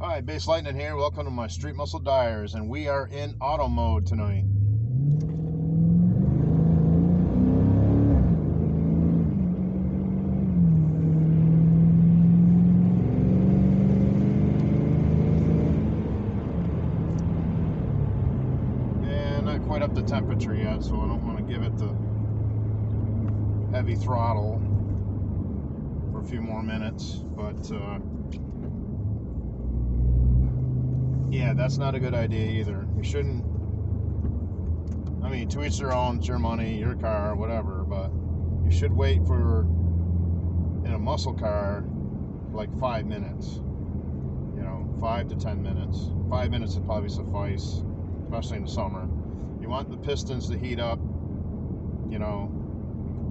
Hi, Base Lightning here. Welcome to my Street Muscle Diaries, and we are in auto mode tonight. And not quite up to temperature yet, so I don't want to give it the heavy throttle for a few more minutes, but yeah, that's not a good idea either. You shouldn't, I mean, to each their own. It's your money, your car, whatever, but you should wait for, in a muscle car, like 5 minutes. 5 to 10 minutes. 5 minutes would probably suffice, especially in the summer. You want the pistons to heat up, the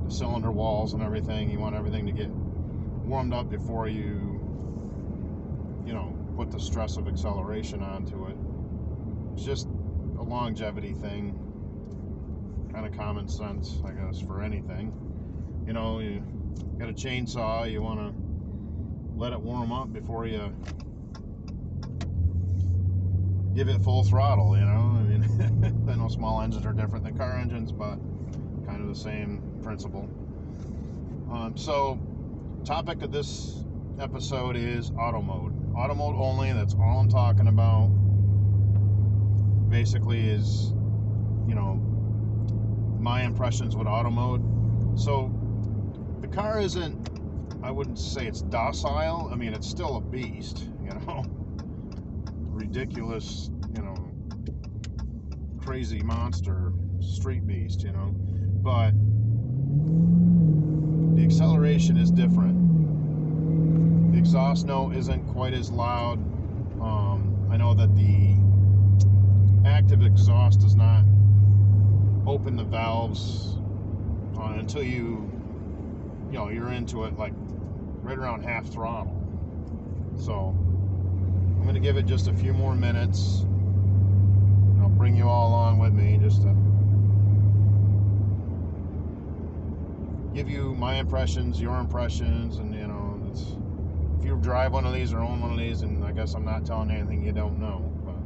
cylinder walls and everything. You want everything to get warmed up before you put the stress of acceleration onto it. It's just a longevity thing, kind of common sense, I guess, for anything. You got a chainsaw, you want to let it warm up before you give it full throttle. I mean, I know small engines are different than car engines, but kind of the same principle. So topic of this episode is auto mode. Auto mode only, that's all I'm talking about. Basically is, my impressions with auto mode. So the car isn't, I wouldn't say it's docile. I mean, it's still a beast, ridiculous, crazy monster, street beast, but the acceleration is different. The exhaust note isn't quite as loud. I know that the active exhaust does not open the valves until you're into it, like right around half throttle. So I'm going to give it just a few more minutes. I'll bring you all along with me just to give you my impressions, your impressions, and if you drive one of these or own one of these, and I guess I'm not telling you anything you don't know. But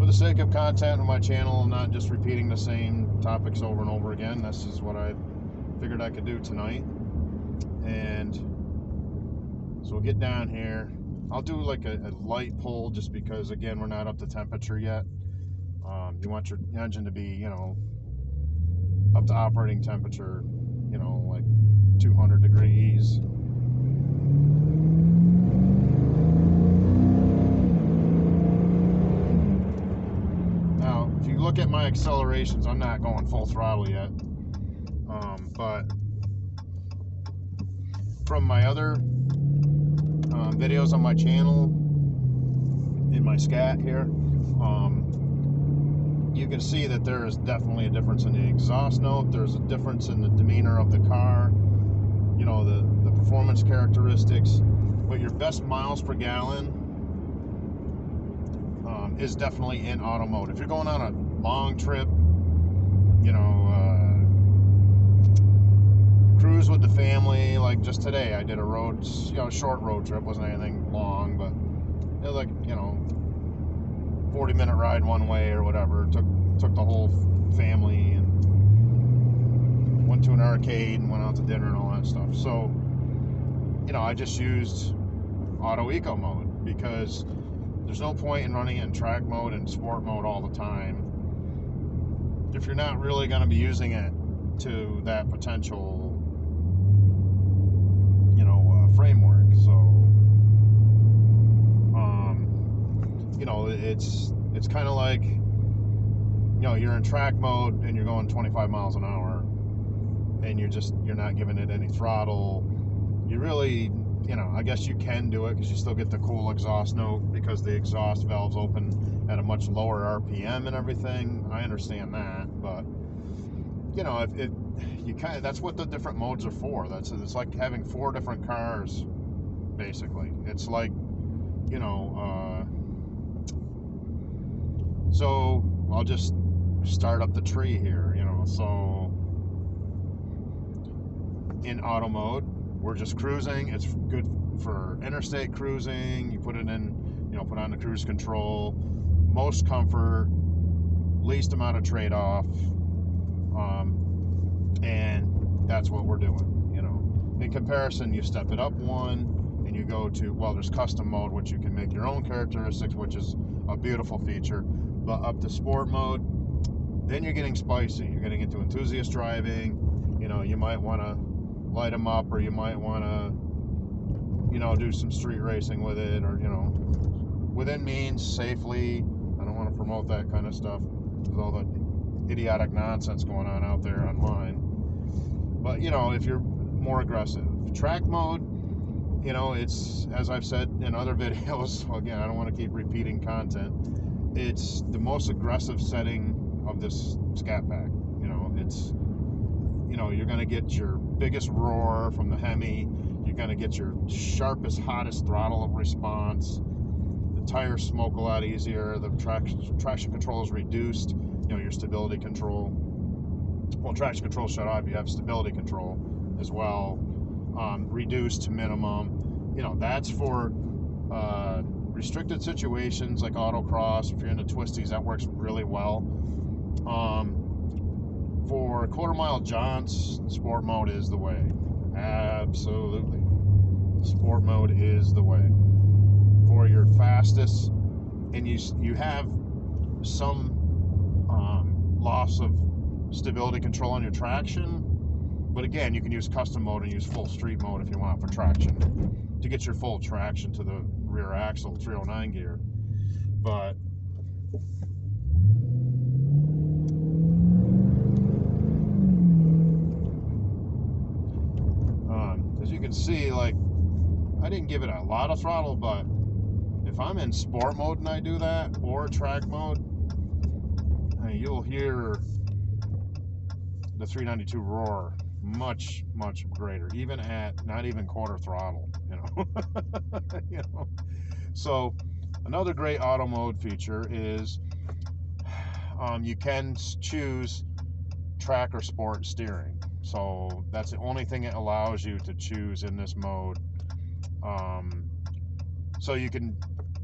for the sake of content on my channel, not just repeating the same topics over and over again, this is what I figured I could do tonight. And so we'll get down here. I'll do like a light pull, just because, again, we're not up to temperature yet. You want your engine to be, up to operating temperature, like 200 degrees. Now, if you look at my accelerations, I'm not going full throttle yet. But from my other videos on my channel, in my Scat here, you can see that there is definitely a difference in the exhaust note. There's a difference in the demeanor of the car, the performance characteristics. But your best miles per gallon is definitely in auto mode. If you're going on a long trip, cruise with the family, like just today I did a short road trip. Wasn't anything long, but it was like 40-minute ride one way or whatever. Took the whole family and went to an arcade and went out to dinner and all that stuff. So I just used auto eco mode, because there's no point in running it in track mode and sport mode all the time if you're not really going to be using it to that potential framework. So it's kind of like you're in track mode and you're going 25 miles an hour and you're not giving it any throttle. You really, I guess you can do it because you still get the cool exhaust note because the exhaust valves open at a much lower RPM and everything. I understand that, but that's what the different modes are for. It's like having 4 different cars, basically. It's like, so I'll just start up the tree here, so in auto mode, we're just cruising. It's good for interstate cruising, you put it in, put on the cruise control, most comfort, least amount of trade-off, and that's what we're doing. In comparison, you step it up one and you go to, well, there's custom mode, which you can make your own characteristics, which is a beautiful feature, but up to sport mode, then you're getting spicy. You're getting into enthusiast driving. You might want to light them up, or you might want to, do some street racing with it, or, within means, safely. I don't want to promote that kind of stuff with all the idiotic nonsense going on out there online. But, if you're more aggressive. Track mode, it's, as I've said in other videos, again, I don't want to keep repeating content, it's the most aggressive setting of this Scat Pack. It's, you're going to get your biggest roar from the Hemi, you're going to get your sharpest, hottest throttle of response, the tires smoke a lot easier, the traction control is reduced, your stability control, well, traction control shut off, you have stability control as well, reduced to minimum. That's for restricted situations like autocross. If you're into twisties, that works really well. For quarter-mile jaunts, sport mode is the way. Absolutely. Sport mode is the way. For your fastest, and you have some loss of stability control on your traction, but again, you can use custom mode and use full street mode if you want for traction to get your full traction to the rear axle, 309 gear. But as you can see, like, I didn't give it a lot of throttle, but if I'm in sport mode and I do that, or track mode, you'll hear the 392 roar much greater, even at not even quarter throttle. So another great auto mode feature is you can choose track or sport steering. So that's the only thing it allows you to choose in this mode. So you can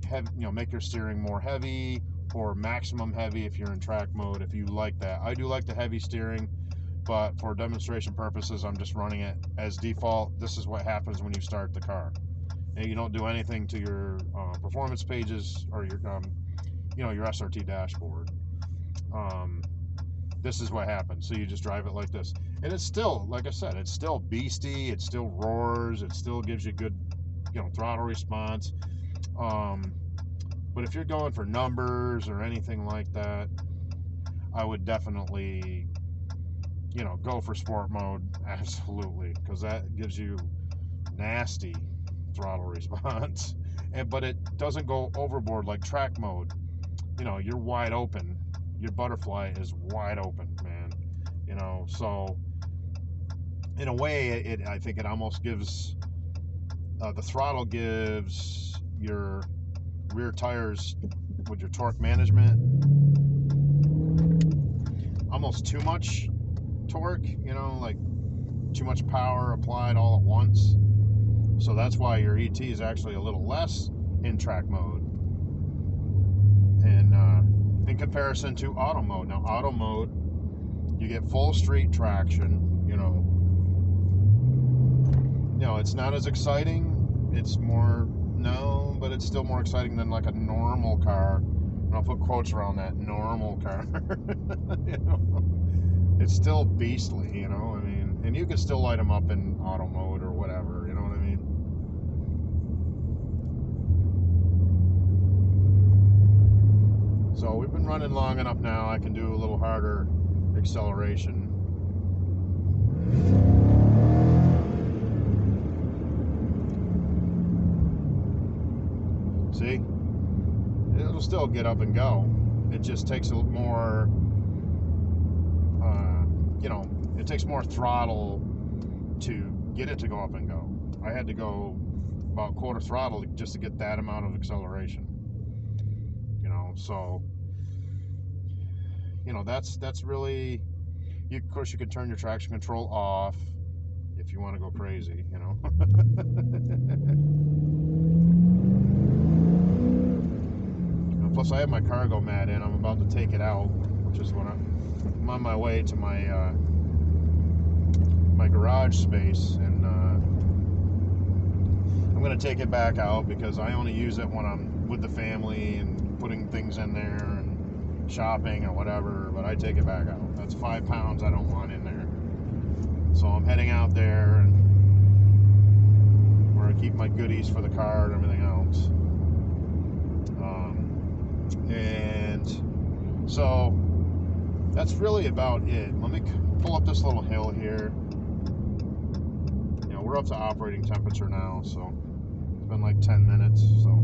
have, make your steering more heavy or maximum heavy if you're in track mode, if you like that. I do like the heavy steering, but for demonstration purposes, I'm just running it as default. This is what happens when you start the car. And you don't do anything to your performance pages or your, your SRT dashboard. This is what happens. So you just drive it like this. And it's still, like I said, it's still beastie. It still roars. It still gives you good, throttle response. But if you're going for numbers or anything like that, I would definitely, go for sport mode. Absolutely. Because that gives you nasty throttle response. But it doesn't go overboard like track mode. You're wide open. Your butterfly is wide open, man. So in a way, I think it almost gives, the throttle gives your rear tires with your torque management almost too much torque, like too much power applied all at once. So that's why your ET is actually a little less in track mode. And in comparison to auto mode. Now, auto mode, you get full street traction, it's not as exciting. It's more, but it's still more exciting than like a normal car. And I'll put quotes around that, normal car. It's still beastly, and you can still light them up in auto mode or whatever, you know what I mean? So we've been running long enough now, I can do a little harder acceleration. See? It'll still get up and go. It just takes a little more, it takes more throttle to get it to go up and go. I had to go about quarter throttle just to get that amount of acceleration. So, that's really, of course you can turn your traction control off if you want to go crazy, you know. Plus, I have my cargo mat in. I'm about to take it out, which is when I'm on my way to my my garage space, and I'm going to take it back out because I only use it when I'm with the family and putting things in there and shopping or whatever, but I take it back out. That's 5 pounds I don't want in there. So I'm heading out there, and where I keep my goodies for the car and everything else. And so that's really about it. Let me pull up this little hill here. You know, we're up to operating temperature now, so it's been like 10 minutes. So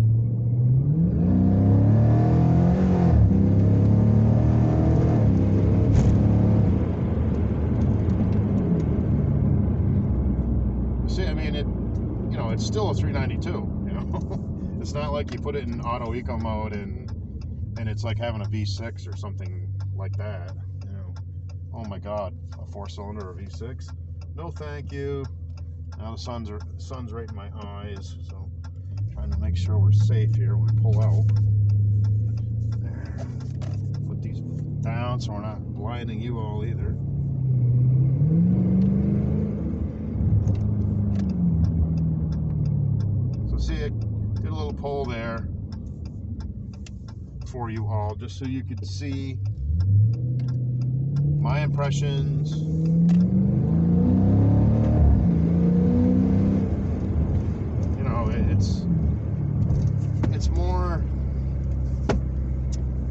see, I mean, you know, it's still a 392. You know, it's not like you put it in auto eco mode and it's like having a V6 or something like that. You know, oh my God, a 4-cylinder or V6? No, thank you. Now the sun's right in my eyes, so I'm trying to make sure we're safe here when we pull out. There. Put these down so we're not blinding you all either. So see, I did a little poll there for you all, just so you could see my impressions. You know, it's more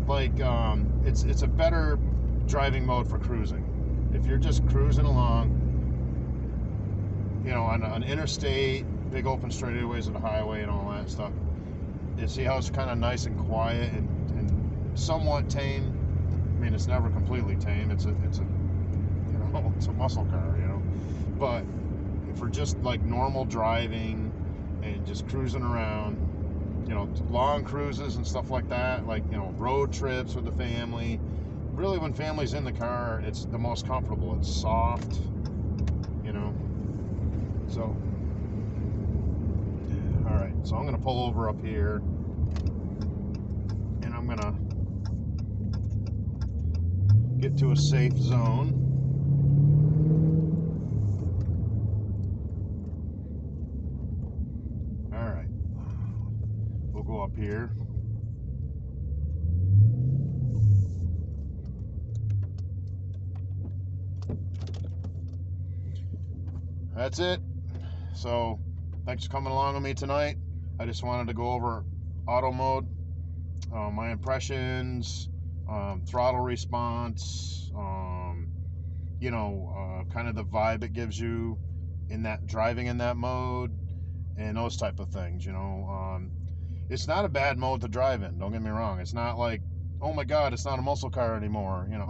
like it's a better driving mode for cruising. If you're just cruising along, you know, on an interstate, big open straightaways of the highway and all that stuff, you see how it's kind of nice and quiet and somewhat tame. I mean, it's never completely tame. It's a you know, it's a muscle car, you know. But for just like normal driving and just cruising around, you know, long cruises and stuff like that, like, you know, road trips with the family. Really, when family's in the car, it's the most comfortable. It's soft, you know. So, all right. So I'm gonna pull over up here, and I'm gonna get to a safe zone. All right, we'll go up here. That's it. So thanks for coming along with me tonight. I just wanted to go over auto mode, my impressions, throttle response, you know, kind of the vibe it gives you in that driving in that mode, and those type of things. You know, it's not a bad mode to drive in. Don't get me wrong. It's not like, oh my God, it's not a muscle car anymore. You know,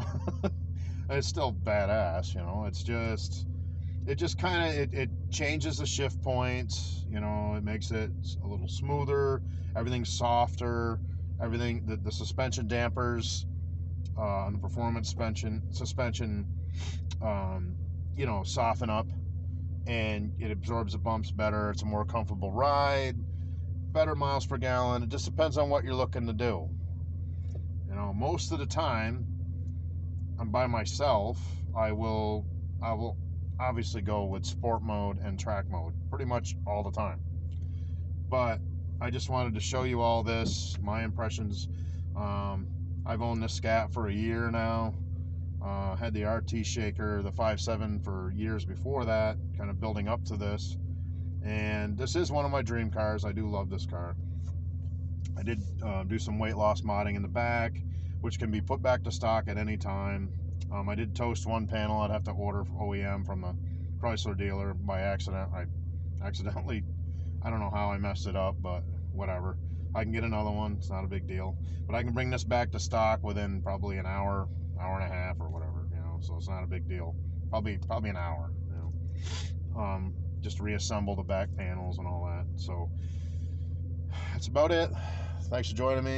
it's still badass. You know, it just kind of it changes the shift points. You know, it makes it a little smoother. Everything's softer. Everything, the suspension dampers on the performance suspension, you know, soften up, and it absorbs the bumps better. It's a more comfortable ride, better miles per gallon. It just depends on what you're looking to do. You know, most of the time I'm by myself, I will obviously go with sport mode and track mode pretty much all the time. But I just wanted to show you all this, my impressions. I've owned this Scat for a year now. Had the RT shaker, the 5.7 for years before that, kind of building up to this. And this is one of my dream cars. I do love this car. I did do some weight loss modding in the back, which can be put back to stock at any time. I did toast one panel. I'd have to order OEM from the Chrysler dealer by accident. I don't know how I messed it up, but whatever. I can get another one. It's not a big deal. But I can bring this back to stock within probably an hour, hour and a half, or whatever. You know, so it's not a big deal. Probably an hour. You know, just reassemble the back panels and all that. So that's about it. Thanks for joining me.